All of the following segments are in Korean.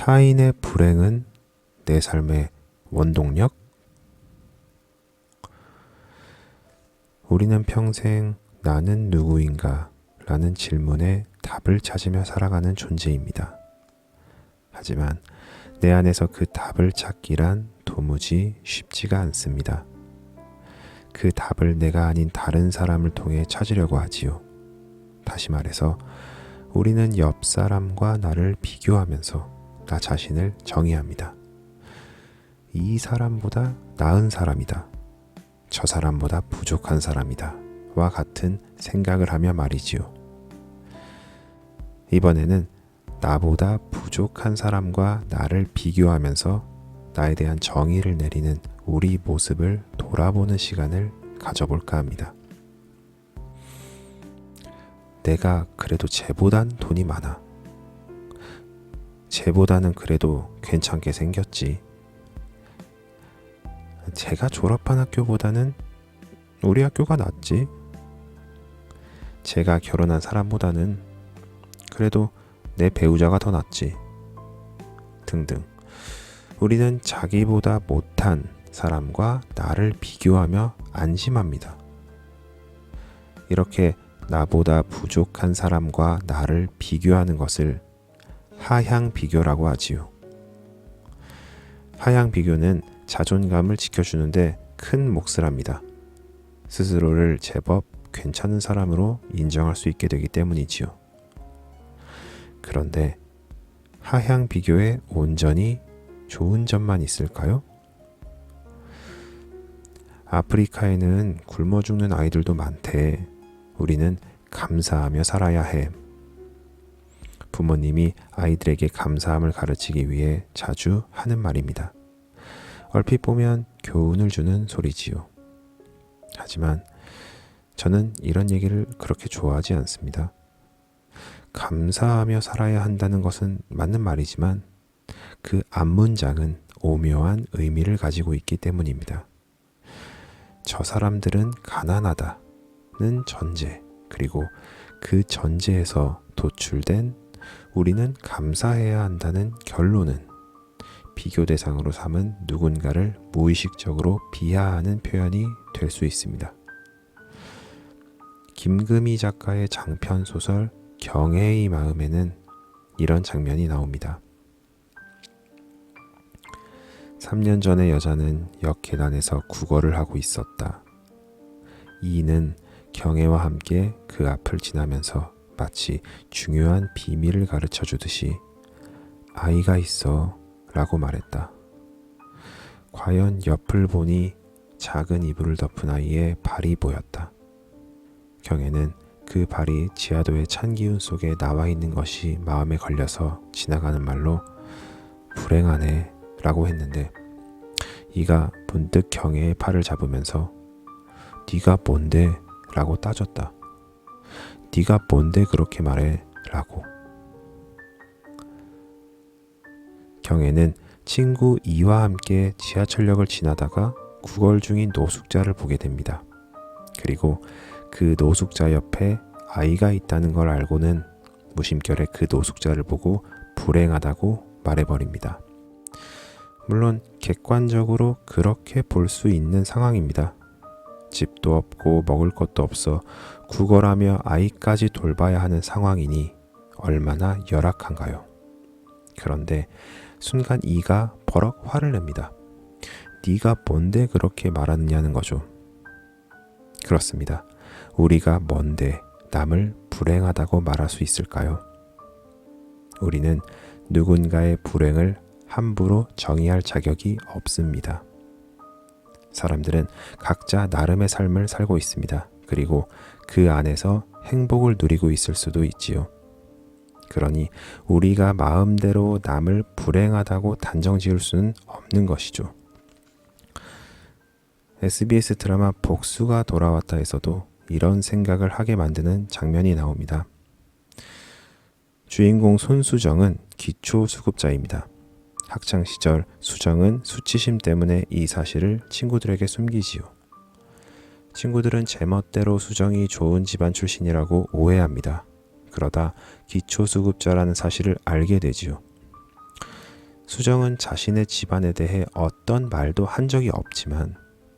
타인의 불행은 내 삶의 원동력? 우리는 평생 나는 누구인가? 라는 질문에 답을 찾으며 살아가는 존재입니다. 하지만 내 안에서 그 답을 찾기란 도무지 쉽지가 않습니다. 그 답을 내가 아닌 다른 사람을 통해 찾으려고 하지요. 다시 말해서 우리는 옆 사람과 나를 비교하면서 나 자신을 정의합니다. 이 사람보다 나은 사람이다. 저 사람보다 부족한 사람이다. 와 같은 생각을 하며 말이지요. 이번에는 나보다 부족한 사람과 나를 비교하면서 나에 대한 정의를 내리는 우리 모습을 돌아보는 시간을 가져볼까 합니다. 내가 그래도 쟤보단 돈이 많아. 쟤보다는 그래도 괜찮게 생겼지. 제가 졸업한 학교보다는 우리 학교가 낫지. 제가 결혼한 사람보다는 그래도 내 배우자가 더 낫지. 등등. 우리는 자기보다 못한 사람과 나를 비교하며 안심합니다. 이렇게 나보다 부족한 사람과 나를 비교하는 것을 하향 비교라고 하지요. 하향 비교는 자존감을 지켜주는데 큰 몫을 합니다. 스스로를 제법 괜찮은 사람으로 인정할 수 있게 되기 때문이지요. 그런데 하향 비교에 온전히 좋은 점만 있을까요? 아프리카에는 굶어 죽는 아이들도 많대. 우리는 감사하며 살아야 해. 부모님이 아이들에게 감사함을 가르치기 위해 자주 하는 말입니다. 얼핏 보면 교훈을 주는 소리지요. 하지만 저는 이런 얘기를 그렇게 좋아하지 않습니다. 감사하며 살아야 한다는 것은 맞는 말이지만 그 앞문장은 오묘한 의미를 가지고 있기 때문입니다. 저 사람들은 가난하다는 전제, 그리고 그 전제에서 도출된 우리는 감사해야 한다는 결론은 비교 대상으로 삼은 누군가를 무의식적으로 비하하는 표현이 될 수 있습니다. 김금희 작가의 장편 소설 경애의 마음에는 이런 장면이 나옵니다. 3년 전에 여자는 역 계단에서 구걸을 하고 있었다. 이인은 경애와 함께 그 앞을 지나면서 마치 중요한 비밀을 가르쳐 주듯이 아이가 있어 라고 말했다. 과연 옆을 보니 작은 이불을 덮은 아이의 발이 보였다. 경애는 그 발이 지하도의 찬 기운 속에 나와 있는 것이 마음에 걸려서 지나가는 말로 불행하네 라고 했는데 이가 문득 경애의 팔을 잡으면서 네가 뭔데? 라고 따졌다. 네가 뭔데 그렇게 말해? 라고. 경애는 친구 이와 함께 지하철역을 지나다가 구걸 중인 노숙자를 보게 됩니다. 그리고 그 노숙자 옆에 아이가 있다는 걸 알고는 무심결에 그 노숙자를 보고 불행하다고 말해버립니다. 물론 객관적으로 그렇게 볼 수 있는 상황입니다. 집도 없고 먹을 것도 없어 구걸하며 아이까지 돌봐야 하는 상황이니 얼마나 열악한가요? 그런데 순간 이가 버럭 화를 냅니다. 네가 뭔데 그렇게 말하느냐는 거죠. 그렇습니다. 우리가 뭔데 남을 불행하다고 말할 수 있을까요? 우리는 누군가의 불행을 함부로 정의할 자격이 없습니다. 사람들은 각자 나름의 삶을 살고 있습니다. 그리고 그 안에서 행복을 누리고 있을 수도 있지요. 그러니 우리가 마음대로 남을 불행하다고 단정 지을 수는 없는 것이죠. SBS 드라마 복수가 돌아왔다에서도 이런 생각을 하게 만드는 장면이 나옵니다. 주인공 손수정은 기초수급자입니다. 학창시절 수정은 수치심 때문에 이 사실을 친구들에게 숨기지요. 친구들은 제멋대로 수정이 좋은 집안 출신이라고 오해합니다. 그러다 기초수급자라는 사실을 알게 되지요. 수정은 자신의 집안에 대해 어떤 말도 한 적이 없지만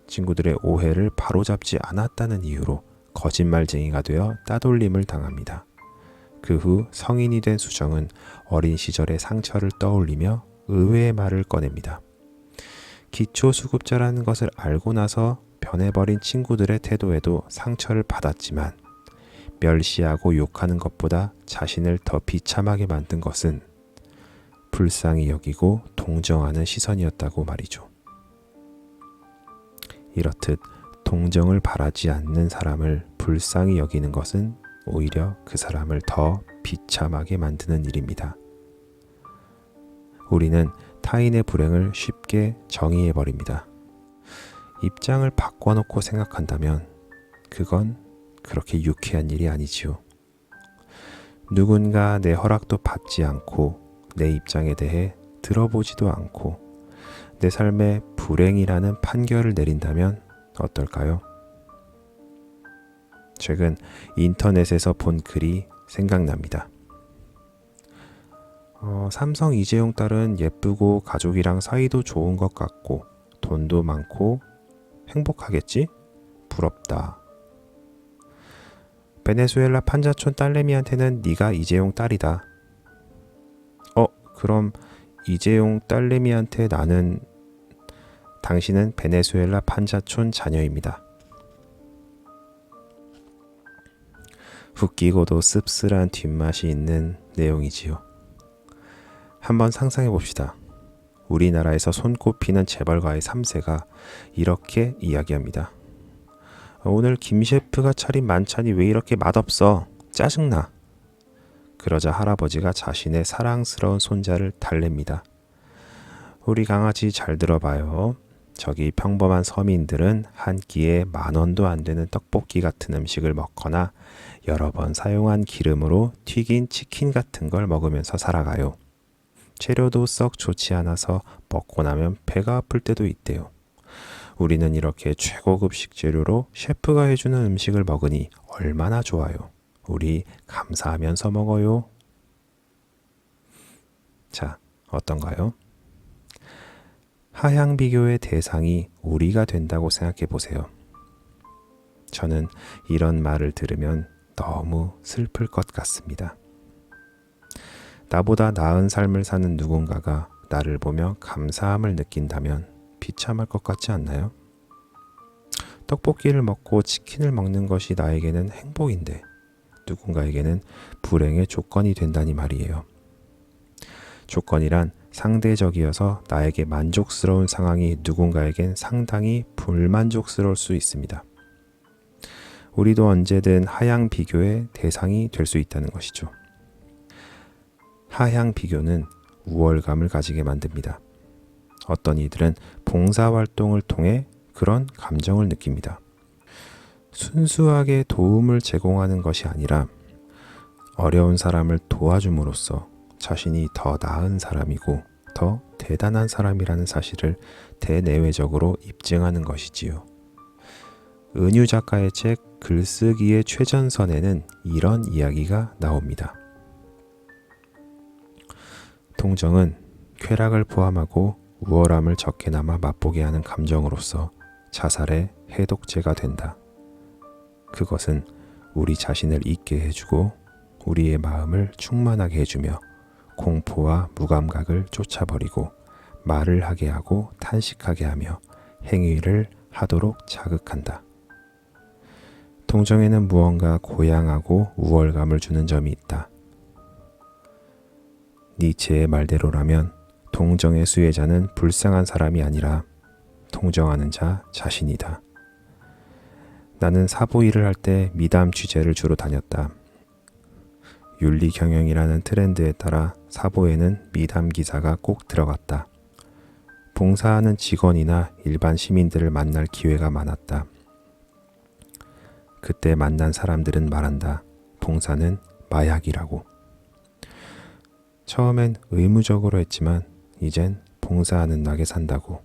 친구들의 오해를 바로잡지 않았다는 이유로 거짓말쟁이가 되어 따돌림을 당합니다. 그 후 성인이 된 수정은 어린 시절의 상처를 떠올리며 의외의 말을 꺼냅니다. 기초수급자라는 것을 알고 나서 변해버린 친구들의 태도에도 상처를 받았지만 멸시하고 욕하는 것보다 자신을 더 비참하게 만든 것은 불쌍히 여기고 동정하는 시선이었다고 말이죠. 이렇듯 동정을 바라지 않는 사람을 불쌍히 여기는 것은 오히려 그 사람을 더 비참하게 만드는 일입니다. 우리는 타인의 불행을 쉽게 정의해버립니다. 입장을 바꿔놓고 생각한다면 그건 그렇게 유쾌한 일이 아니지요. 누군가 내 허락도 받지 않고 내 입장에 대해 들어보지도 않고 내 삶에 불행이라는 판결을 내린다면 어떨까요? 최근 인터넷에서 본 글이 생각납니다. 삼성 이재용 딸은 예쁘고 가족이랑 사이도 좋은 것 같고 돈도 많고 행복하겠지? 부럽다. 베네수엘라 판자촌 딸내미한테는 네가 이재용 딸이다. 그럼 이재용 딸내미한테 당신은 베네수엘라 판자촌 자녀입니다. 웃기고도 씁쓸한 뒷맛이 있는 내용이지요. 한번 상상해 봅시다. 우리나라에서 손꼽히는 재벌가의 3세가 이렇게 이야기합니다. 오늘 김 셰프가 차린 만찬이 왜 이렇게 맛없어? 짜증나. 그러자 할아버지가 자신의 사랑스러운 손자를 달랩니다. 우리 강아지 잘 들어봐요. 저기 평범한 서민들은 한 끼에 10,000원도 안 되는 떡볶이 같은 음식을 먹거나 여러 번 사용한 기름으로 튀긴 치킨 같은 걸 먹으면서 살아가요. 재료도 썩 좋지 않아서 먹고 나면 배가 아플 때도 있대요. 우리는 이렇게 최고급 식재료로 셰프가 해주는 음식을 먹으니 얼마나 좋아요. 우리 감사하면서 먹어요. 자, 어떤가요? 하향 비교의 대상이 우리가 된다고 생각해 보세요. 저는 이런 말을 들으면 너무 슬플 것 같습니다. 나보다 나은 삶을 사는 누군가가 나를 보며 감사함을 느낀다면 비참할 것 같지 않나요? 떡볶이를 먹고 치킨을 먹는 것이 나에게는 행복인데 누군가에게는 불행의 조건이 된다니 말이에요. 조건이란 상대적이어서 나에게 만족스러운 상황이 누군가에겐 상당히 불만족스러울 수 있습니다. 우리도 언제든 하향 비교의 대상이 될 수 있다는 것이죠. 하향 비교는 우월감을 가지게 만듭니다. 어떤 이들은 봉사활동을 통해 그런 감정을 느낍니다. 순수하게 도움을 제공하는 것이 아니라 어려운 사람을 도와줌으로써 자신이 더 나은 사람이고 더 대단한 사람이라는 사실을 대내외적으로 입증하는 것이지요. 은유 작가의 책 글쓰기의 최전선에는 이런 이야기가 나옵니다. 동정은 쾌락을 포함하고 우월함을 적게나마 맛보게 하는 감정으로서 자살의 해독제가 된다. 그것은 우리 자신을 잊게 해주고 우리의 마음을 충만하게 해주며 공포와 무감각을 쫓아버리고 말을 하게 하고 탄식하게 하며 행위를 하도록 자극한다. 동정에는 무언가 고양하고 우월감을 주는 점이 있다. 니체의 말대로라면 동정의 수혜자는 불쌍한 사람이 아니라 동정하는 자 자신이다. 나는 사보 일을 할 때 미담 취재를 주로 다녔다. 윤리 경영이라는 트렌드에 따라 사보에는 미담 기사가 꼭 들어갔다. 봉사하는 직원이나 일반 시민들을 만날 기회가 많았다. 그때 만난 사람들은 말한다. 봉사는 마약이라고. 처음엔 의무적으로 했지만 이젠 봉사하는 낙에 산다고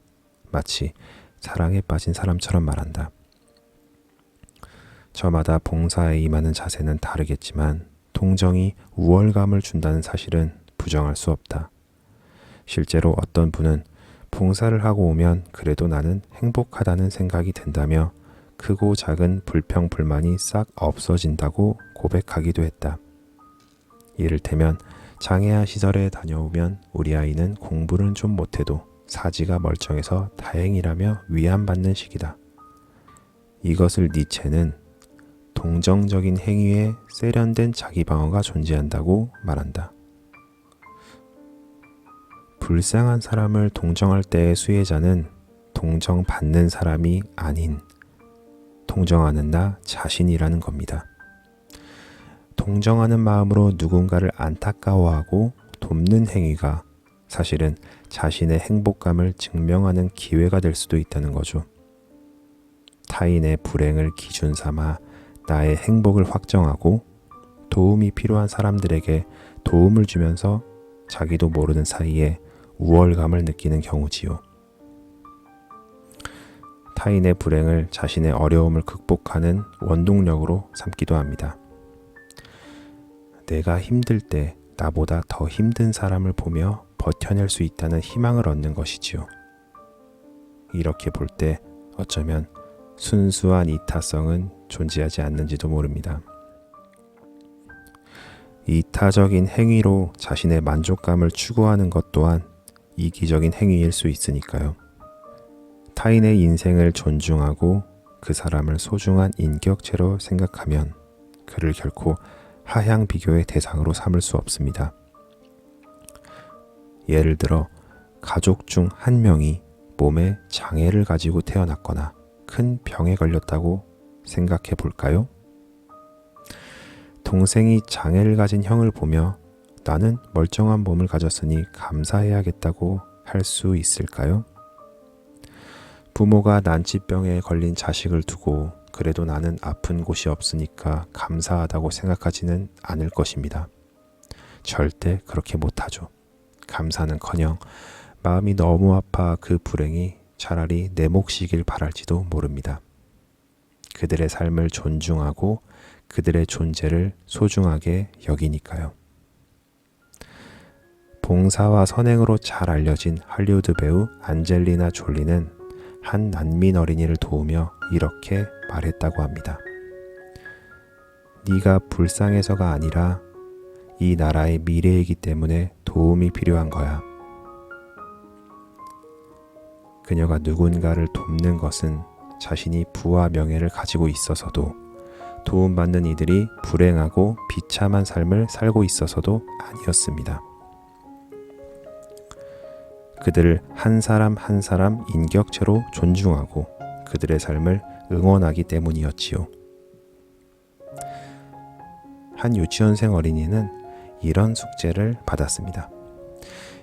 마치 사랑에 빠진 사람처럼 말한다. 저마다 봉사에 임하는 자세는 다르겠지만 동정이 우월감을 준다는 사실은 부정할 수 없다. 실제로 어떤 분은 봉사를 하고 오면 그래도 나는 행복하다는 생각이 든다며 크고 작은 불평불만이 싹 없어진다고 고백하기도 했다. 이를테면 장애아 시설에 다녀오면 우리 아이는 공부는 좀 못해도 사지가 멀쩡해서 다행이라며 위안받는 식이다. 이것을 니체는 동정적인 행위에 세련된 자기 방어가 존재한다고 말한다. 불쌍한 사람을 동정할 때의 수혜자는 동정받는 사람이 아닌 동정하는 나 자신이라는 겁니다. 동정하는 마음으로 누군가를 안타까워하고 돕는 행위가 사실은 자신의 행복감을 증명하는 기회가 될 수도 있다는 거죠. 타인의 불행을 기준 삼아 나의 행복을 확정하고 도움이 필요한 사람들에게 도움을 주면서 자기도 모르는 사이에 우월감을 느끼는 경우지요. 타인의 불행을 자신의 어려움을 극복하는 원동력으로 삼기도 합니다. 내가 힘들 때 나보다 더 힘든 사람을 보며 버텨낼 수 있다는 희망을 얻는 것이지요. 이렇게 볼 때 어쩌면 순수한 이타성은 존재하지 않는지도 모릅니다. 이타적인 행위로 자신의 만족감을 추구하는 것 또한 이기적인 행위일 수 있으니까요. 타인의 인생을 존중하고 그 사람을 소중한 인격체로 생각하면 그를 결코 하향 비교의 대상으로 삼을 수 없습니다. 예를 들어 가족 중 한 명이 몸에 장애를 가지고 태어났거나 큰 병에 걸렸다고 생각해 볼까요? 동생이 장애를 가진 형을 보며 나는 멀쩡한 몸을 가졌으니 감사해야겠다고 할 수 있을까요? 부모가 난치병에 걸린 자식을 두고 그래도 나는 아픈 곳이 없으니까 감사하다고 생각하지는 않을 것입니다. 절대 그렇게 못하죠. 감사는커녕 마음이 너무 아파 그 불행이 차라리 내 몫이길 바랄지도 모릅니다. 그들의 삶을 존중하고 그들의 존재를 소중하게 여기니까요. 봉사와 선행으로 잘 알려진 할리우드 배우 안젤리나 졸리는 한 난민 어린이를 도우며 이렇게 말했다고 합니다. 네가 불쌍해서가 아니라 이 나라의 미래이기 때문에 도움이 필요한 거야. 그녀가 누군가를 돕는 것은 자신이 부와 명예를 가지고 있어서도 도움받는 이들이 불행하고 비참한 삶을 살고 있어서도 아니었습니다. 그들을 한 사람 한 사람 인격체로 존중하고 그들의 삶을 응원하기 때문이었지요. 한 유치원생 어린이는 이런 숙제를 받았습니다.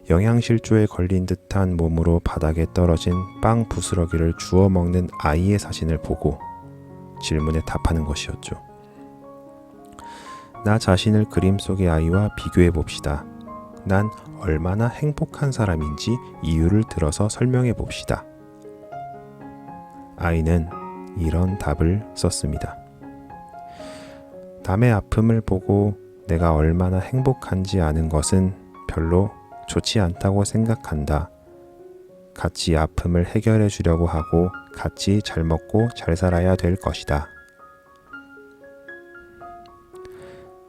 영양실조에 걸린 듯한 몸으로 바닥에 떨어진 빵 부스러기를 주워 먹는 아이의 사진을 보고 질문에 답하는 것이었죠. 나 자신을 그림 속의 아이와 비교해 봅시다. 난 얼마나 행복한 사람인지 이유를 들어서 설명해 봅시다. 아이는 이런 답을 썼습니다. 남의 아픔을 보고 내가 얼마나 행복한지 아는 것은 별로 좋지 않다고 생각한다. 같이 아픔을 해결해 주려고 하고 같이 잘 먹고 잘 살아야 될 것이다.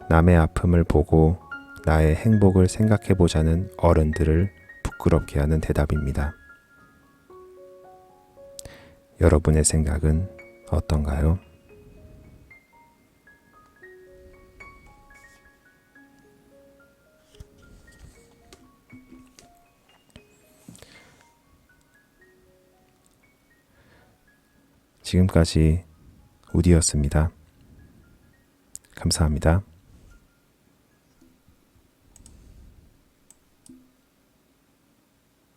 남의 아픔을 보고 나의 행복을 생각해 보자는 어른들을 부끄럽게 하는 대답입니다. 여러분의 생각은 어떤가요? 지금까지 우디였습니다. 감사합니다.